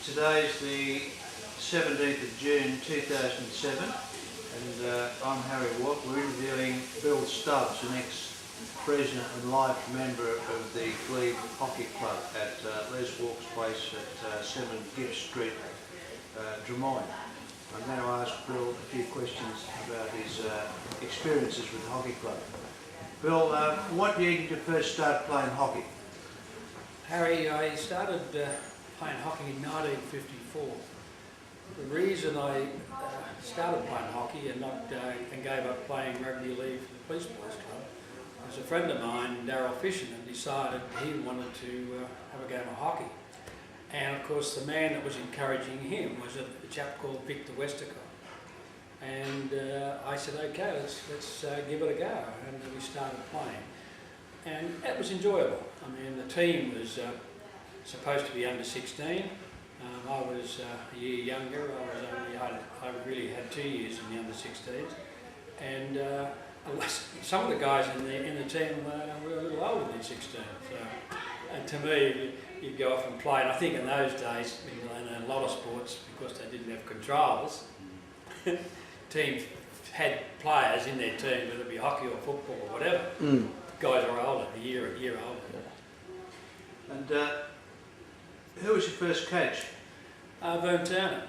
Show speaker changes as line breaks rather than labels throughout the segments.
Today's the 17th of June 2007 and I'm Harry Watt. We're interviewing Bill Stubbs, an ex-president and life member of the Glebe Hockey Club at Les Walk's place at 7 Gibbs Street, Drummoyne. I'm going to ask Bill a few questions about his experiences with the hockey club. Bill, what year did you first start playing hockey?
Harry, I started playing hockey in 1954. The reason I started playing hockey and gave up playing rugby league for the Police Boys Club was a friend of mine, Darryl Fisherman, decided he wanted to have a game of hockey. And of course the man that was encouraging him was a chap called Victor Westacott. And I said, okay, let's give it a go. And we started playing. And it was enjoyable. I mean, the team was supposed to be under 16. I was a year younger. I really had 2 years in the under 16s. And some of the guys in the team were a little older than 16. So, and to me, you'd go off and play. And I think in those days, in a lot of sports, because they didn't have controls, teams had players in their team, whether it be hockey or football or whatever. Guys were older, a year older.
And who was your first coach?
Vern Turner.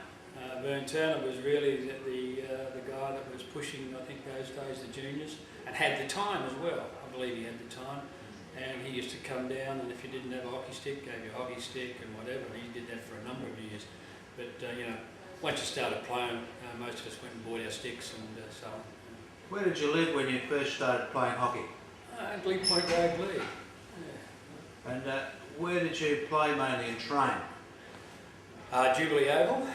Vern Turner was really the guy that was pushing, I think those days, the juniors, and had the time as well. I believe he had the time. And he used to come down, and if you didn't have a hockey stick, gave you a hockey stick and whatever. And he did that for a number of years. But you know, once you started playing, most of us went and bought our sticks and so on.
Where did you live when you first started playing hockey?
Glebe Point Road, Glebe. Yeah.
And where did you play mainly and train?
Jubilee Oval.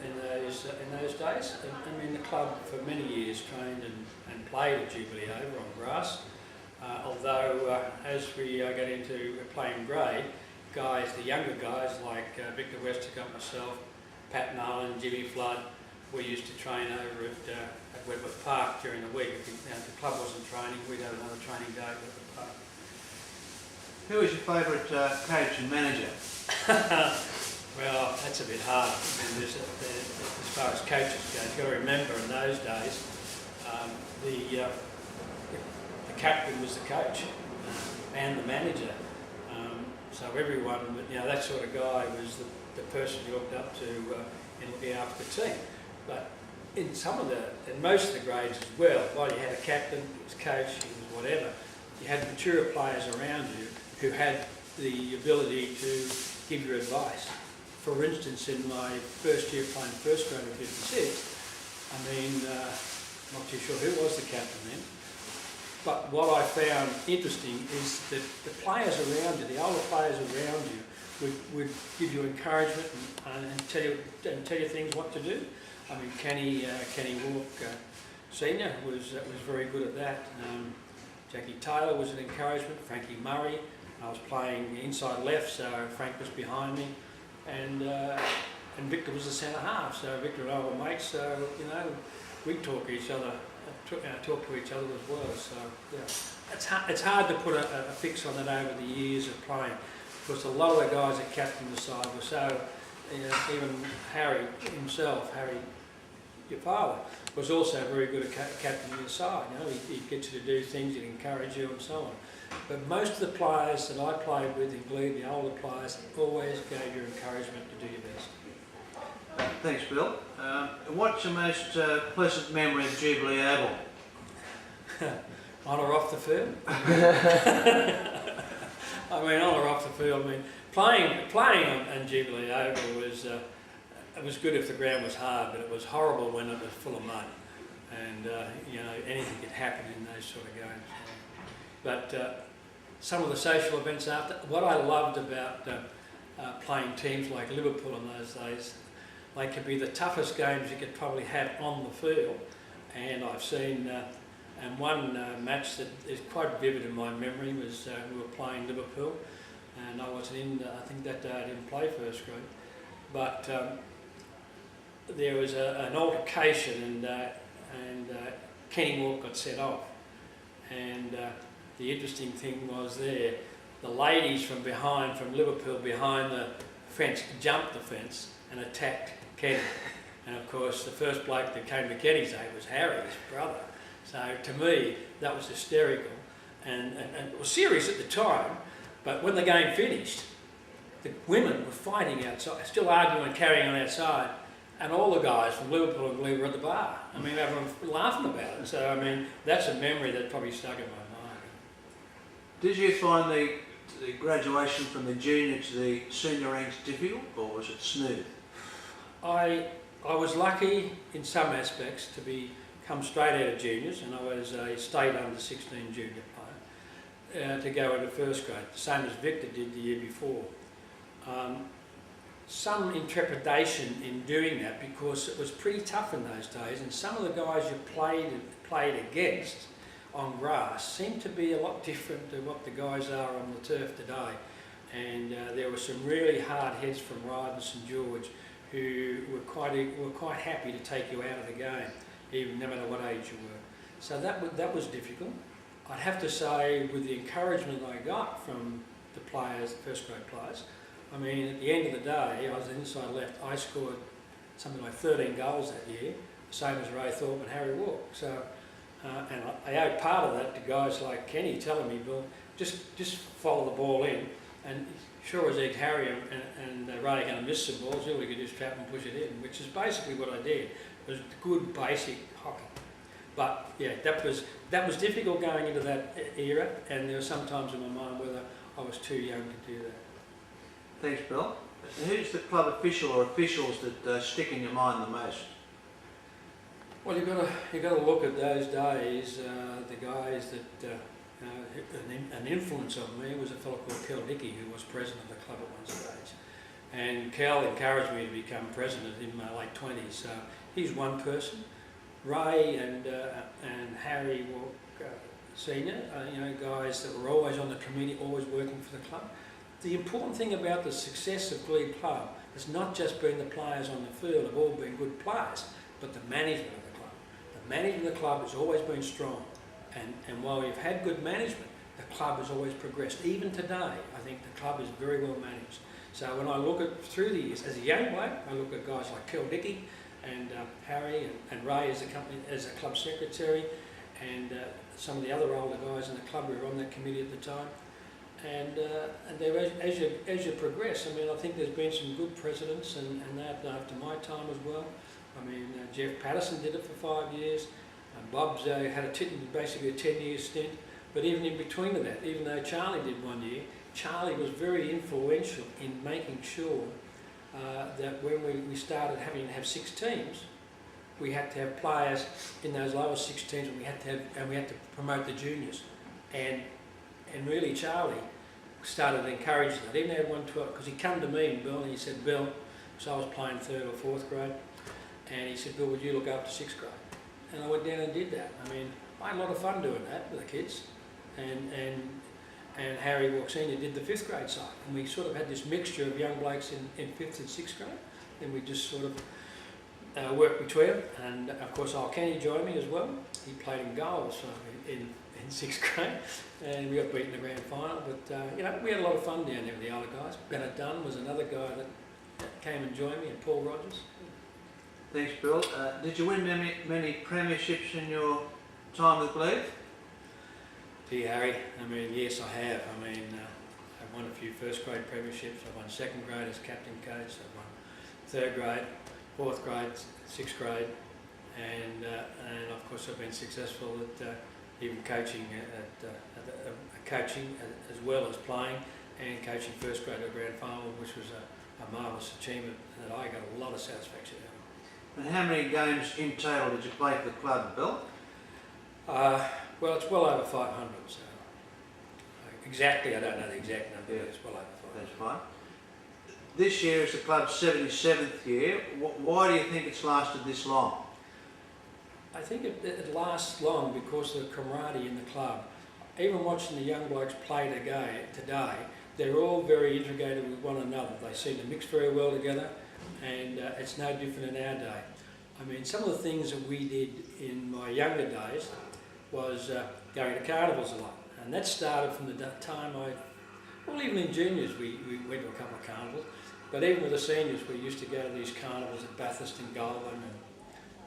In those days, I mean, the club for many years trained and played at Jubilee Oval on grass. Although as we got into playing grade, guys, the younger guys like Victor Westacott, myself, Pat Nolan, Jimmy Flood, we used to train over at Wentworth Park during the week. If the club wasn't training, we'd have another training day at Wentworth Park.
Who was your favourite coach and manager?
Well, that's a bit hard. I mean, as far as coaches go, you've got to remember in those days, the captain was the coach and the manager. So everyone, that sort of guy was the person you looked up to in looking after the team. But in most of the grades as well, while you had a captain, he was coach, he was whatever, you had mature players around you who had the ability to give you advice. For instance, in my first year playing first grade in 56, I mean, not too sure who was the captain then, but what I found interesting is that the players around you, the older players around you, would give you encouragement and tell you things what to do. I mean, Kenny Walk Senior was very good at that. Jackie Taylor was an encouragement. Frankie Murray. I was playing inside left, so Frank was behind me, and Victor was the centre half. So Victor and I were mates. So we'd talk to each other. Talk to each other as well. So yeah, it's hard to put a fix on it over the years of playing, because a lot of the guys that captained the side were so. Even Harry himself, Harry, your father, was also very good at captaining the side. He'd get you to do things, he'd encourage you and so on. But most of the players that I played with in Glebe, the older players, always gave you encouragement to do your best.
Thanks, Bill. What's your most pleasant memory of Jubilee Oval?
On or off the field? I mean, on or off the field. I mean, playing on Jubilee Oval was good if the ground was hard, but it was horrible when it was full of mud, and anything could happen in those sort of games. But some of the social events after, what I loved about playing teams like Liverpool in those days, they could be the toughest games you could probably have on the field. And I've seen, and one match that is quite vivid in my memory was we were playing Liverpool, and I wasn't in, I think that day I didn't play first grade, but there was an altercation, and Kenny Walk got set off. And the interesting thing was the ladies from Liverpool, behind the fence, jumped the fence and attacked Kenny. And of course, the first bloke that came to Kenny's aid was Harry, his brother. So to me, that was hysterical. And it was serious at the time, but when the game finished, the women were fighting outside, still arguing and carrying on outside, and all the guys from Liverpool and Glebe were at the bar. I mean, everyone laughing about it. So, I mean, that's a memory that probably stuck in my mind.
Did you find the graduation from the junior to the senior ranks difficult, or was it smooth?
I was lucky in some aspects to come straight out of juniors, and I was a state under 16 junior player, to go into first grade, the same as Victor did the year before. Some intrepidation in doing that because it was pretty tough in those days, and some of the guys you played against on grass seemed to be a lot different to what the guys are on the turf today. And there were some really hard heads from Ryde and St George who were quite happy to take you out of the game, even no matter what age you were. So that was difficult. I'd have to say, with the encouragement I got from the players, the first grade players, I mean, at the end of the day, I was inside left. I scored something like 13 goals that year, same as Ray Thorpe and Harry Walk. So, and I owe part of that to guys like Kenny telling me, Bill, just follow the ball in, and sure as egg Harry and Ray are going to miss some balls, all we could just trap and push it in, which is basically what I did. It was good basic hockey. But yeah, that was difficult going into that era, and there were some times in my mind whether I was too young to do that.
Thanks, Bill. Who's the club official or officials that stick in your mind the most?
Well, you've got to look at those days. The guys that an influence on me was a fellow called Kel Dickey, who was president of the club at one stage, and Kel encouraged me to become president in my late 20s. So he's one person. Ray and Harry were senior, guys that were always on the committee, always working for the club. The important thing about the success of Glebe Club has not just been the players on the field have all been good players, but the management of the club. The management of the club has always been strong, and while we've had good management, the club has always progressed. Even today, I think the club is very well managed. So when I look at through the years, as a young bloke, I look at guys like Kel Dickey and Harry and Ray as a club secretary, and some of the other older guys in the club who were on that committee at the time. And as you progress, I mean, I think there's been some good presidents and that after my time as well. I mean, Jeff Patterson did it for 5 years. Bob's had basically a 10-year stint. But even in between of that, even though Charlie did 1 year, Charlie was very influential in making sure that when we started having to have 6 teams, we had to have players in those lower 6 teams, and we had to promote the juniors. And really, Charlie started encouraging that. Even had 1-12, because he come to me and Bill, and he said, Bill, so I was playing 3rd or 4th grade, and he said, Bill, would you look after 6th grade? And I went down and did that. I mean, I had a lot of fun doing that with the kids, and Harry Walk Senior did the 5th grade side, and we sort of had this mixture of young blokes in 5th and 6th grade, and we just sort of worked between them. And of course, Kenny joined me as well. He played in goals in 6th grade, and we got beaten in the grand final. But we had a lot of fun down there with the older guys. Bennett Dunn was another guy that came and joined me, and Paul Rogers.
Thanks, Bill. Did you win many premierships in your time with Glebe?
Gee, Harry, I mean, yes, I have. I mean, I've won a few first grade premierships. I've won 2nd grade as captain coach. I've won 3rd grade, 4th grade, 6th grade, and of course I've been successful at even coaching coaching as well as playing, and coaching first grade at a grand final, which was a marvellous achievement that I got a lot of satisfaction out of.
And how many games in total did you play for the club, Bill?
Well, it's well over 500. So exactly, I don't know the exact number.
Yeah.
But it's well over 500.
That's fine. This year is the club's 77th year. Why do you think it's lasted this long?
I think it lasts long because of the camaraderie in the club. Even watching the young blokes play today, they're all very integrated with one another. They seem to mix very well together, and it's no different in our day. I mean, some of the things that we did in my younger days was going to carnivals a lot, and that started from the time well, even in juniors we went to a couple of carnivals, But even with the seniors, we used to go to these carnivals at Bathurst and Goulburn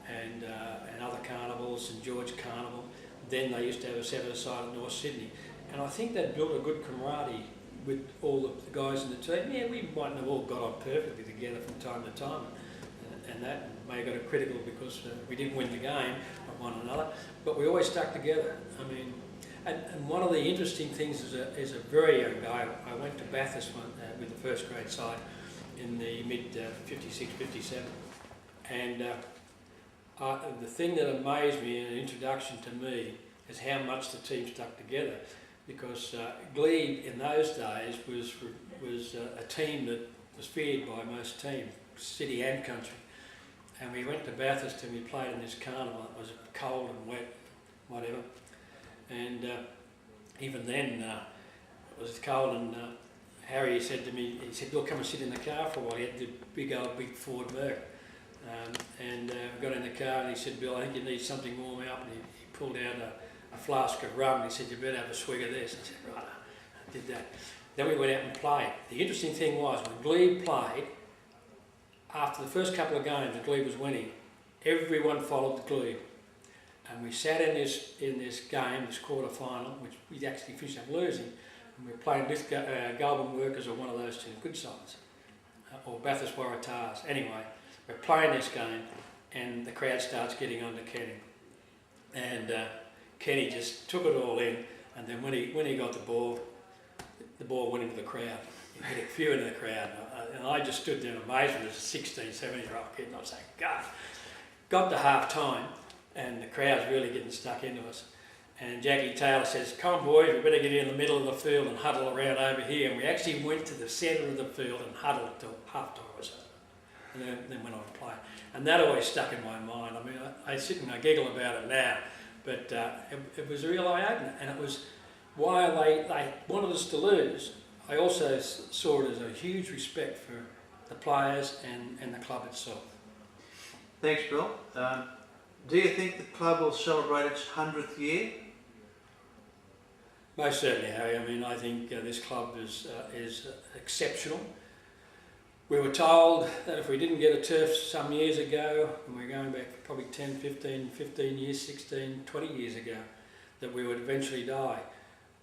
and other carnivals, St George Carnival. Then they used to have a seven-a-side at North Sydney. And I think that built a good camaraderie with all the guys in the team. Yeah, we mightn't have all got on perfectly together from time to time, and that may have got it critical because we didn't win the game of one another, but we always stuck together. I mean, and one of the interesting things as a very young guy, I went to Bathurst with the first grade side in the mid 56, 57, and the thing that amazed me in an introduction to me is how much the team stuck together, because Glebe in those days was a team that was feared by most teams, city and country. And we went to Bathurst and we played in this carnival. It was cold and wet, whatever. And even then, it was cold, and Harry said to me, he said, "Bill, come and sit in the car for a while." He had the big Ford Merc. We got in the car and he said, "Bill, I think you need something warm up." And he pulled out a flask of rum and he said, "You better have a swig of this." I said, "Right." I did that. Then we went out and played. The interesting thing was, when Glebe played, after the first couple of games that Glebe was winning, everyone followed the Glebe. And we sat in this game, this quarter final, which we actually finished up losing, and we were playing with Goulburn Workers or one of those two good sides, or Bathurst Waratahs. Anyway, we're playing this game and the crowd starts getting onto Kenny. And Kenny just took it all in, and then when he got the ball went into the crowd. He hit a few into the crowd, and I just stood there in amazement as a 16, 17-year-old kid, and I was saying, God. Got to half time, and the crowd's really getting stuck into us. And Jackie Taylor says, "Come on, boys, we better get in the middle of the field and huddle around over here." And we actually went to the centre of the field and huddled until half time was over, and then went on to play. And that always stuck in my mind. I mean, I sit and I giggle about it now, but it was a real eye-opener, and it was why they wanted us to lose. I also saw it as a huge respect for the players and the club itself.
Thanks, Bill. Do you think the club will celebrate its 100th year?
Most certainly, Harry. I mean, I think this club is exceptional. We were told that if we didn't get a turf some years ago, and we're going back probably 10, 15 years, 16, 20 years ago, that we would eventually die.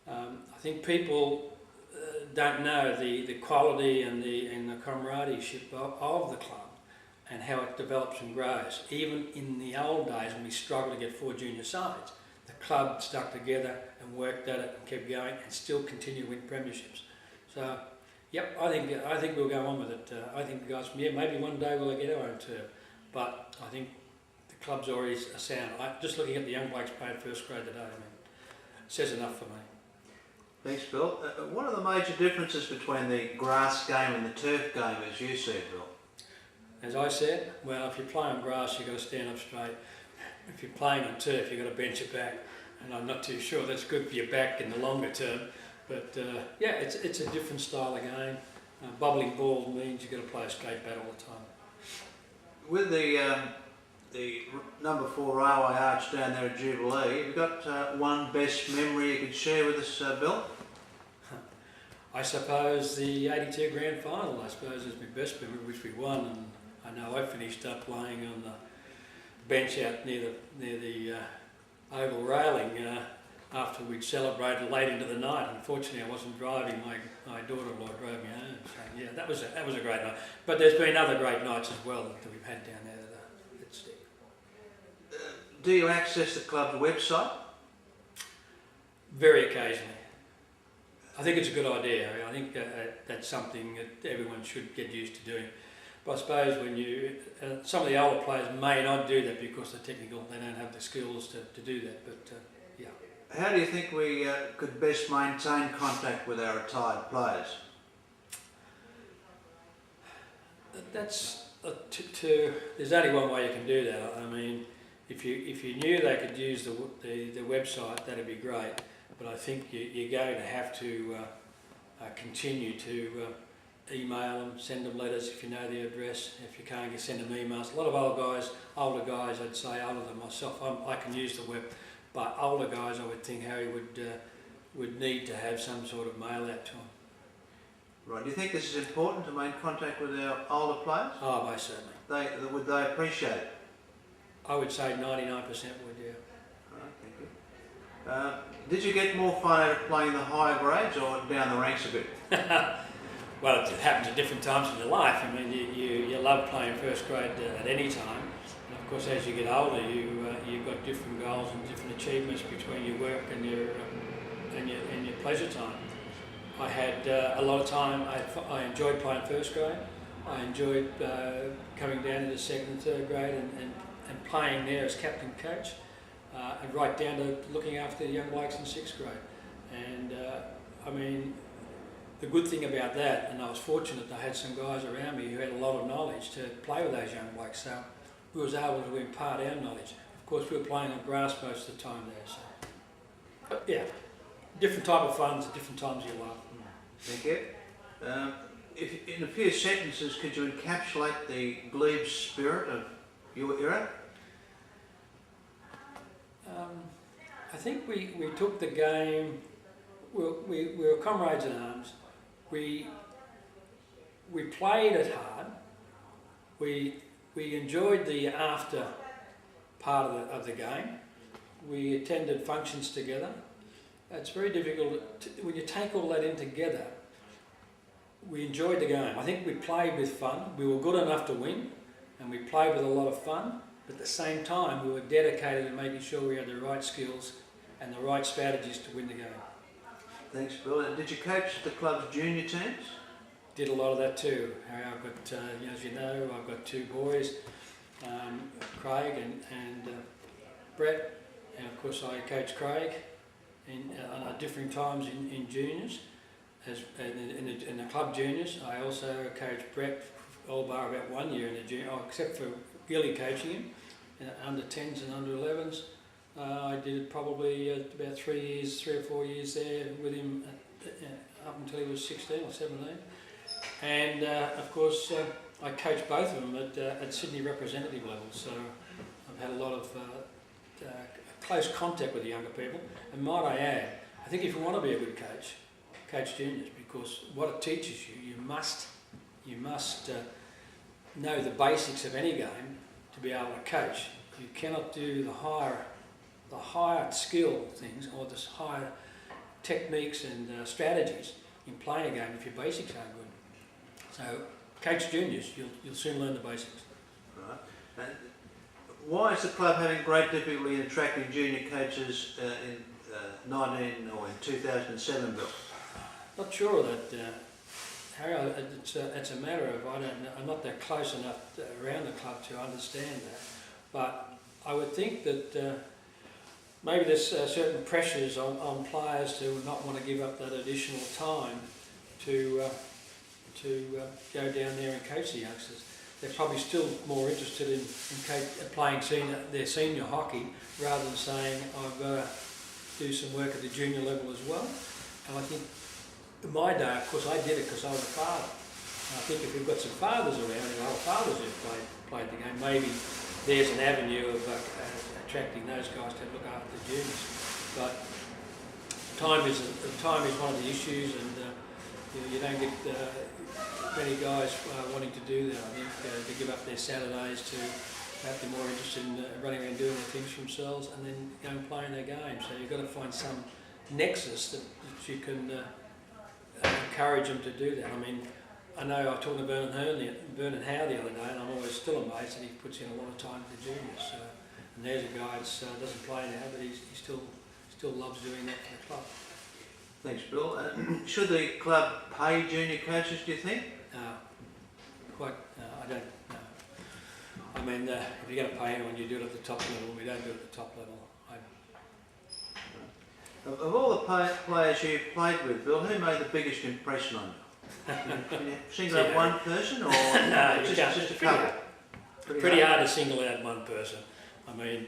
I think people don't know the quality and the camaraderie of the club and how it develops and grows. Even in the old days when we struggled to get 4 junior sides, the club stuck together and worked at it and kept going and still continue to win premierships. So, yep, I think we'll go on with it. I think the guys, maybe one day we'll get our own turf, but I think the club's already a sound. Just looking at the young blokes playing first grade today, I mean, it says enough for me.
Thanks, Bill. What are the major differences between the grass game and the turf game as you see it, Bill?
As I said, well, if you play on grass, you've got to stand up straight. If you're playing on turf, you've got to bench your back. And I'm not too sure that's good for your back in the longer term. But yeah, it's a different style of game. Bubbling balls means you've got to play a straight bat all the time.
With the number 4 railway arch down there at Jubilee, have you got one best memory you could share with us, Bill?
I suppose the 82 grand final, I suppose, is my best memory, which we won. And I know I finished up laying on the bench out near the oval railing after we'd celebrated late into the night. Unfortunately, I wasn't driving. My daughter-in-law drove me home. So yeah, that was a great night. But there's been other great nights as well that we've had down there that stick.
Do you access the club's website?
Very occasionally. I think it's a good idea. I think that's something that everyone should get used to doing. But I suppose when some of the older players may not do that because they're technical, they don't have the skills to do that, but yeah.
How do you think we could best maintain contact with our retired players?
That's there's only one way you can do that. I mean, if you knew they could use the website, that'd be great. But I think you're going to have to continue to email them, send them letters if you know their address. If you can't, send them emails. A lot of older guys, I'd say, older than myself, I can use the web, but older guys, I would think Harry would need to have some sort of mail out to them.
Right. Do you think this is important to maintain contact with our older players?
Oh, most certainly.
Would they appreciate it?
I would say 99% would, yeah.
Right, thank you. Did you get more fun out of playing the higher grades or down the ranks a bit?
Well, it happens at different times in your life. I mean, you love playing first grade at any time. And of course, as you get older, you've got different goals and different achievements between your work and your pleasure time. I had a lot of time. I enjoyed playing first grade. I enjoyed coming down into second and third grade and playing there as captain coach, and right down to looking after the young blokes in sixth grade. And I mean, the good thing about that, and I was fortunate, I had some guys around me who had a lot of knowledge to play with those young blokes, so we was able to impart our knowledge. Of course, we were playing on grass most of the time there, so. But yeah, different type of funds at different times of your life.
Thank you. If in a few sentences, could you encapsulate the Glebe spirit of your era?
I think we took the game, we were comrades in arms. We played it hard. We enjoyed the after part of the game. We attended functions together. It's very difficult when you take all that in together. We enjoyed the game. I think we played with fun. We were good enough to win, and we played with a lot of fun. But at the same time, we were dedicated to making sure we had the right skills and the right strategies to win the game.
Thanks, Bill. And did you coach the club's junior teams?
Did a lot of that too. I've got, as you know, I've got two boys, Craig and Brett, and of course I coach Craig at different times in juniors, in the club juniors. I also coached Brett all bar about 1 year in the junior, except for Gilly coaching him under 10s and under 11s. I did probably about 3 or 4 years there with him up until he was 16 or 17. And of course, I coached both of them at Sydney representative level, so I've had a lot of close contact with the younger people. And might I add, I think if you want to be a good coach, coach juniors, because what it teaches you, you must know the basics of any game to be able to coach. You cannot do the higher skill things or the higher techniques and strategies in playing a game if your basics aren't good. So, coach juniors, you'll soon learn the basics.
Right. And why is the club having great difficulty in attracting junior coaches in 2007, Bill?
Not sure of that, Harry. It's a matter of I'm not that close enough around the club to understand that. But I would think that maybe there's certain pressures on players to not want to give up that additional time to go down there and coach the youngsters. They're probably still more interested in playing their senior hockey rather than saying, I've got to do some work at the junior level as well. And I think in my day, of course, I did it because I was a father. And I think if we've got some fathers around, and other fathers who've played the game, maybe there's an avenue of attracting those guys to look after the juniors. But time is one of the issues, and you don't get many guys wanting to do that. I think to give up their Saturdays to perhaps they're more interested in running around doing their things for themselves and then go and play in their game. So you've got to find some nexus that you can encourage them to do that. I mean, I know I talked to Vernon Howe the other day, and I'm always still amazed that he puts in a lot of time for the juniors. And there's a guy that doesn't play now, but he still loves doing that for the club.
Thanks, Bill. Should the club pay junior coaches, do you think?
I don't know. I mean, if you're going to pay anyone, you do it at the top level. We don't do it at the top level.
Of all the players you've played with, Bill, who made the biggest impression on you? Can you single out one person, or
no,
just a couple?
Pretty hard to single out one person. I mean,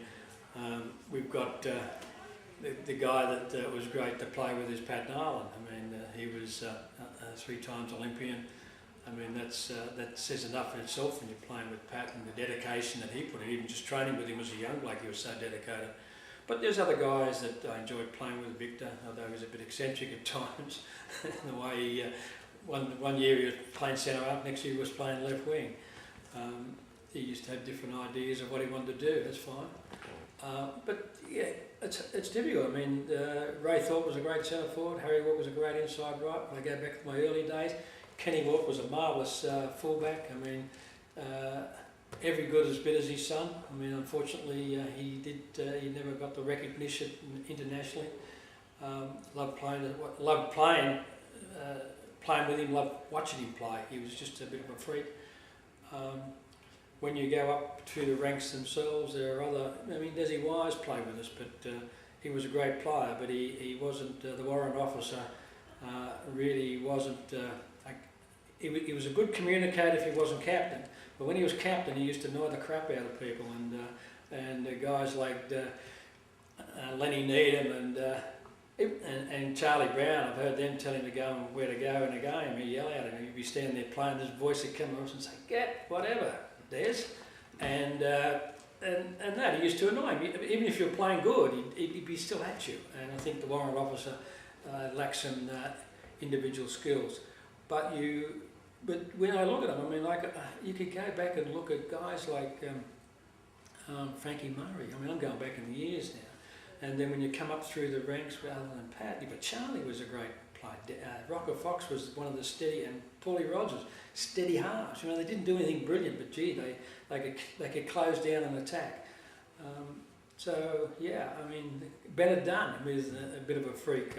we've got the guy that was great to play with is Pat Nolan. I mean, he was a 3 times Olympian. I mean, that says enough in itself when you're playing with Pat and the dedication that he put in. Even just training with him as a young bloke, he was so dedicated. But there's other guys that I enjoyed playing with. Victor, although he was a bit eccentric at times, the way one year he was playing centre up, next year he was playing left wing. He used to have different ideas of what he wanted to do. That's fine. But yeah, it's difficult. I mean, Ray Thorpe was a great centre forward. Harry Watt was a great inside right. When I go back to my early days, Kenny Watt was a marvellous fullback. I mean, every good as bit as his son. I mean, unfortunately, he never got the recognition internationally. Loved playing with him. Loved watching him play. He was just a bit of a freak. When you go up to the ranks themselves, there are other. I mean, Desi Wise played with us, but he was a great player. But he wasn't the warrant officer. Really wasn't. He was a good communicator if he wasn't captain. But when he was captain, he used to annoy the crap out of people, and guys like Lenny Needham and Charlie Brown. I've heard them tell him to go and where to go in a game. He'd yell at him. He'd be standing there playing. This voice would come up and say, "Get whatever, Des," and that he used to annoy him. Even if you're playing good, he'd be still at you. And I think the warrant officer lacks some individual skills. But when I look at them, I mean, like you could go back and look at guys like Frankie Murray. I mean, I'm going back in the years now. And then when you come up through the ranks, rather than Pat, but Charlie was a great player. Rocker Fox was one of the steady, and Paulie Rogers, steady halves. You know, they didn't do anything brilliant, but gee, they could close down an attack. So yeah, I mean, Bennett Dunn was a bit of a freak.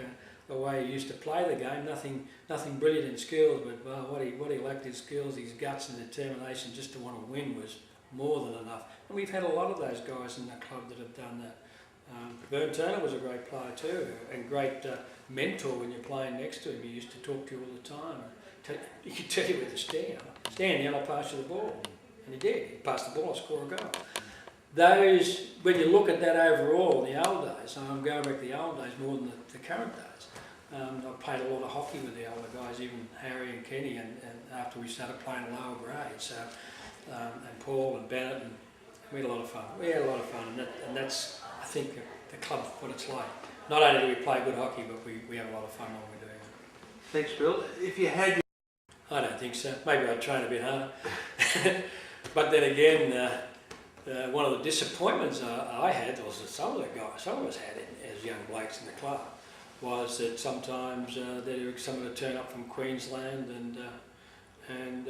The way he used to play the game, nothing brilliant in skills, but what he lacked his skills, his guts and determination just to want to win was more than enough. And we've had a lot of those guys in the club that have done that. Vern Turner was a great player too, and great mentor when you're playing next to him. He used to talk to you all the time. He could tell you where to stand. Stand down, I'll pass you the ball. And he did. He passed the ball, I'll score a goal. Those, when you look at that overall in the old days, I'm going back to the old days more than the current days. I played a lot of hockey with the older guys, even Harry and Kenny, and after we started playing lower grades, so, and Paul and Bennett, and we had a lot of fun. We had a lot of fun, and that's, I think, the club, what it's like. Not only do we play good hockey, but we have a lot of fun when we're doing it.
Thanks, Bill. If you had...
I don't think so. Maybe I'd train a bit harder. But then again, one of the disappointments I had, or some of us had as young blokes in the club, was that sometimes someone would turn up from Queensland and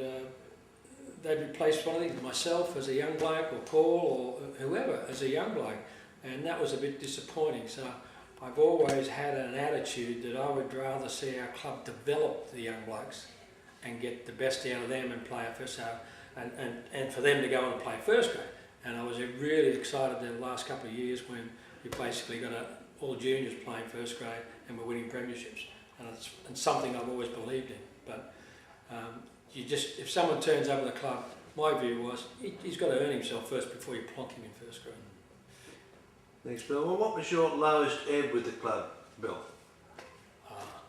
they'd replace one of these, myself as a young bloke, or Paul, or whoever as a young bloke, and that was a bit disappointing. So I've always had an attitude that I would rather see our club develop the young blokes and get the best out of them and play first, and for them to go on and play first grade. And I was really excited the last couple of years when you basically got all juniors playing first grade and we're winning premierships. And it's something I've always believed in. But if someone turns over the club, my view was he's got to earn himself first before you plonk him in first grade.
Thanks, Bill. Well, what was your lowest ebb with the club, Bill?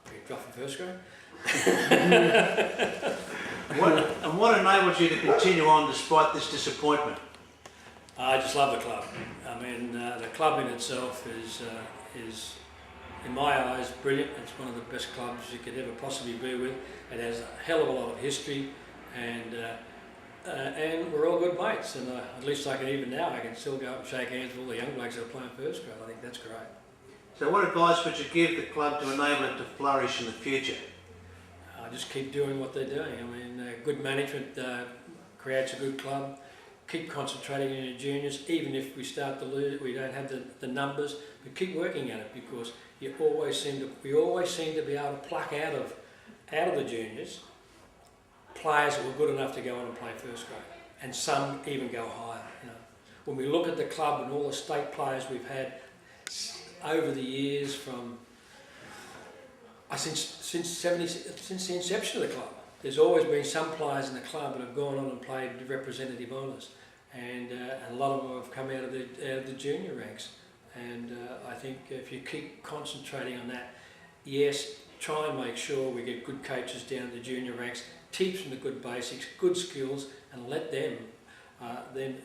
Being dropped in first grade.
What enabled you to continue on despite this disappointment?
I just love the club. I mean, the club in itself is, in my eyes, brilliant. It's one of the best clubs you could ever possibly be with. It has a hell of a lot of history, and we're all good mates. And at least I can still go up and shake hands with all the young blokes that are playing first grade. I think that's great.
So what advice would you give the club to enable it to flourish in the future?
Just keep doing what they're doing. I mean, good management creates a good club. Keep concentrating on your juniors, even if we start to lose, we don't have the numbers, but keep working at it, because we always seem to be able to pluck out of the juniors players that were good enough to go on and play first grade, and some even go higher. You know, when we look at the club and all the state players we've had over the years, from since the inception of the club, there's always been some players in the club that have gone on and played representative honours, and a lot of them have come out of the junior ranks. And I think if you keep concentrating on that, yes, try and make sure we get good coaches down the junior ranks, teach them the good basics, good skills, and let them then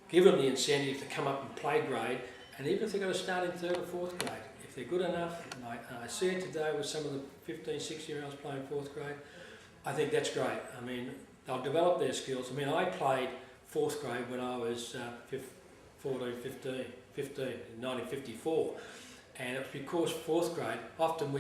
give them the incentive to come up and play grade. And even if they're going to start in 3rd or 4th grade, if they're good enough, and I see it today with some of the 15, 16-year-olds playing 4th grade, I think that's great. I mean, they'll develop their skills. I mean, I played fourth grade when I was 15, in 1954, and it was because fourth grade, often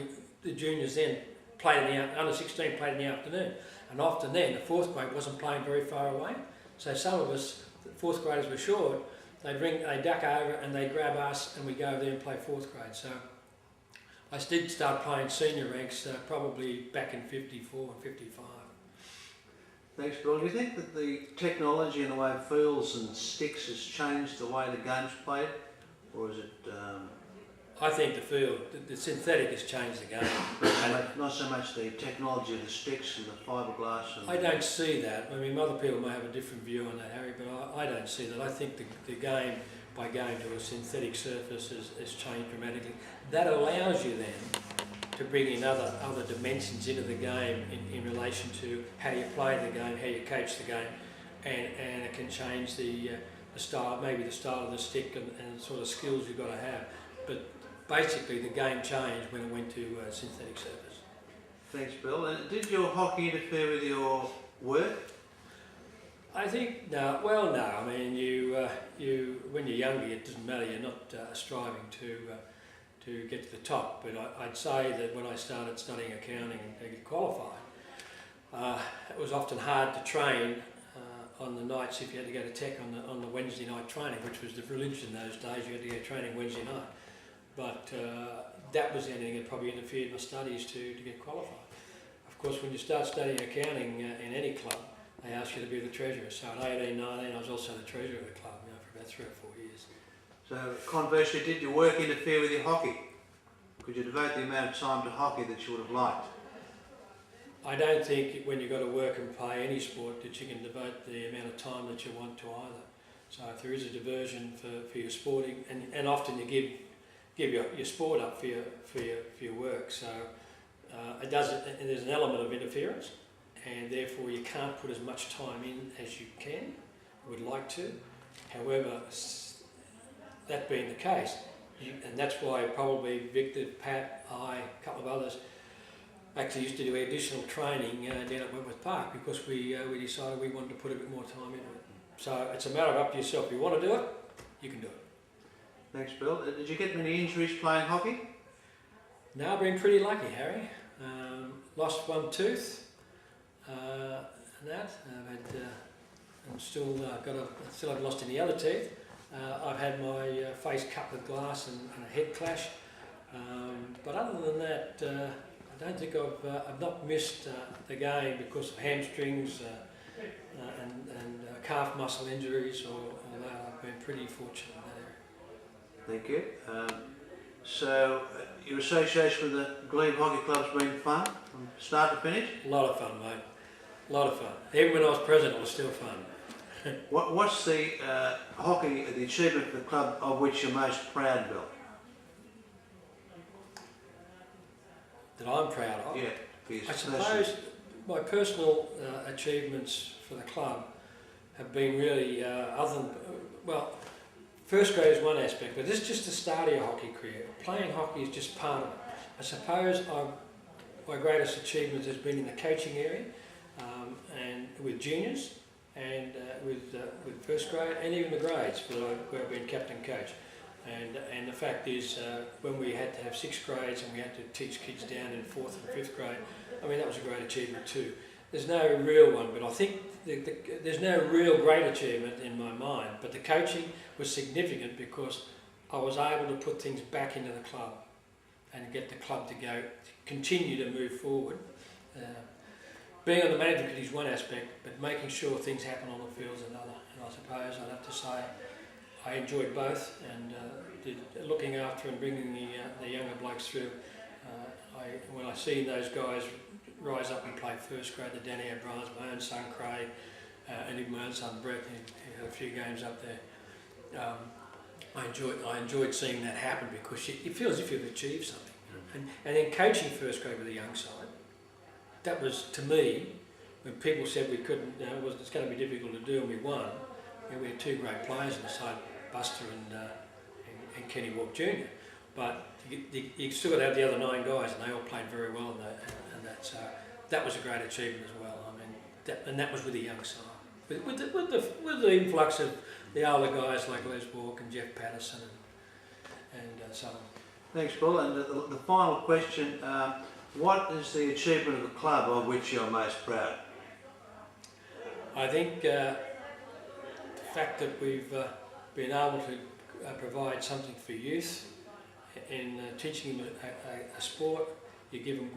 the juniors then played under 16 played in the afternoon, and often then the fourth grade wasn't playing very far away, so some of us, the fourth graders were short, they'd duck over and they'd grab us and we'd go over there and play fourth grade. So I did start playing senior ranks probably back in 54 and 55.
Thanks, Bill. Do you think that the technology and the way fields and sticks has changed the way the game's played, or is it?
I think the field, the synthetic has changed the game.
Not so much the technology of the sticks and the fiberglass. And
I don't see that. I mean, other people may have a different view on that, Harry, but I don't see that. I think the game, by going to a synthetic surface, has changed dramatically. That allows you then to bring in other dimensions into the game in relation to how you play the game, how you coach the game, and it can change the style, maybe the style of the stick and sort of skills you've got to have. But basically, the game changed when it went to synthetic surface.
Thanks, Bill. And did your hockey interfere with your work?
I think no. Well, no. I mean, you when you're younger, it doesn't matter. You're not striving to get to the top. But I'd say that when I started studying accounting and get qualified, it was often hard to train on the nights if you had to go to tech on the Wednesday night training, which was the religion in those days. You had to go training Wednesday night. But that was anything that probably interfered in my studies to get qualified. Of course, when you start studying accounting in any club, they ask you to be the treasurer. So at 18, 19, I was also the treasurer of the club for about 3 or 4 years.
So conversely, did your work interfere with your hockey? Could you devote the amount of time to hockey that you would have liked?
I don't think when you've got to work and play any sport that you can devote the amount of time that you want to either. So if there is a diversion for your sporting, and often you give your sport up for your work, so it does. And there's an element of interference, and therefore you can't put as much time in as you would like to. However, that being the case, and that's why probably Victor, Pat, I, a couple of others actually used to do additional training down at Wentworth Park, because we decided we wanted to put a bit more time into it. So it's a matter of up to yourself. If you want to do it, you can do it.
Thanks, Bill. Did you get many injuries playing hockey?
No, I've been pretty lucky, Harry. Lost one tooth, and that. I'm still still haven't lost any other teeth. I've had my face cut with glass and a head clash. But other than that, I don't think I've not missed the game because of hamstrings and calf muscle injuries or that. I've been pretty fortunate in that area.
Thank you. So your association with the Glebe Hockey Club's been fun from start to finish?
A lot of fun, mate. A lot of fun. Even when I was president, it was still fun.
What's the the achievement for the club of which you're most proud, Bill?
That I'm proud of?
Yeah.
I suppose my personal achievements for the club have been really, other than, well, first grade is one aspect, but this is just the start of your hockey career. Playing hockey is just part of it. I suppose my greatest achievement has been in the coaching area, and with juniors, and with first grade, and even the grades where I've been captain coach. And the fact is, when we had to have 6th grades and we had to teach kids down in 4th and 5th grade, I mean, that was a great achievement too. There's no real one, but I think there's no real great achievement in my mind. But the coaching was significant because I was able to put things back into the club and get the club to continue to move forward. Being on the management committee is one aspect, but making sure things happen on the field is another. And I suppose I'd have to say I enjoyed both, and looking after and bringing the younger blokes through. When I see those guys rise up and play first grade, the Danny O'Brien's, my own son Craig, and even my own son Brett, he had a few games up there. I enjoyed seeing that happen because you feel as if you've achieved something. And then coaching first grade with the young side, that was, to me, when people said we couldn't, it's going to be difficult to do, and we won. We had 2 great players on the side, Buster and Kenny Walk Jr. But you still got to have the other 9 guys, and they all played very well in that. So that was a great achievement as well. I mean, that was with a young side, with the influx of the older guys like Les Walk and Jeff Patterson and so on.
Thanks, Bill. And the final question, what is the achievement of the club of which you're most proud?
I think the fact that we've been able to provide something for youth in teaching them a sport. You give them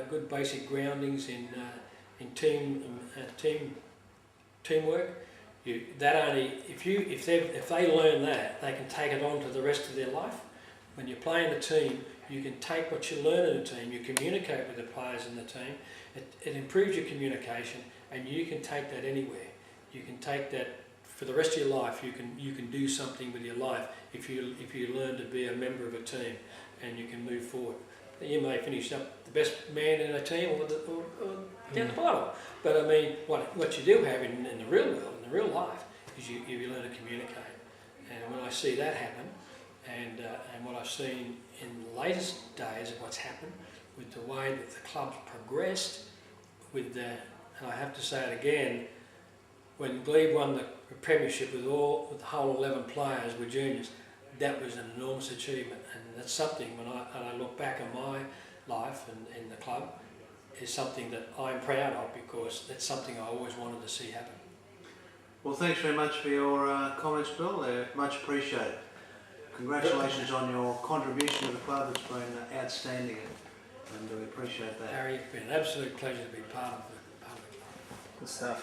good basic groundings in teamwork. If they learn that, they can take it on to the rest of their life. When you play in a team, you can take what you learn in a team. You communicate with the players in the team. It improves your communication, and you can take that anywhere. You can take that for the rest of your life. You can do something with your life if you learn to be a member of a team, and you can move forward. You may finish up the best man in a team or down the bottom, but I mean, what you do have in the real world, in the real life, is you learn to communicate. And when I see that happen, and what I've seen in the latest days of what's happened with the way that the club's progressed, and I have to say it again, when Glebe won the premiership with the whole 11 players were juniors, that was an enormous achievement, and that's something when I look back on my life and in the club, is something that I'm proud of, because that's something I always wanted to see happen.
Well, thanks very much for your comments, Bill. They're much appreciated. Congratulations on your contribution to the club. It's been outstanding, and we appreciate that.
Harry, it's been an absolute pleasure to be part of the club.
Good stuff.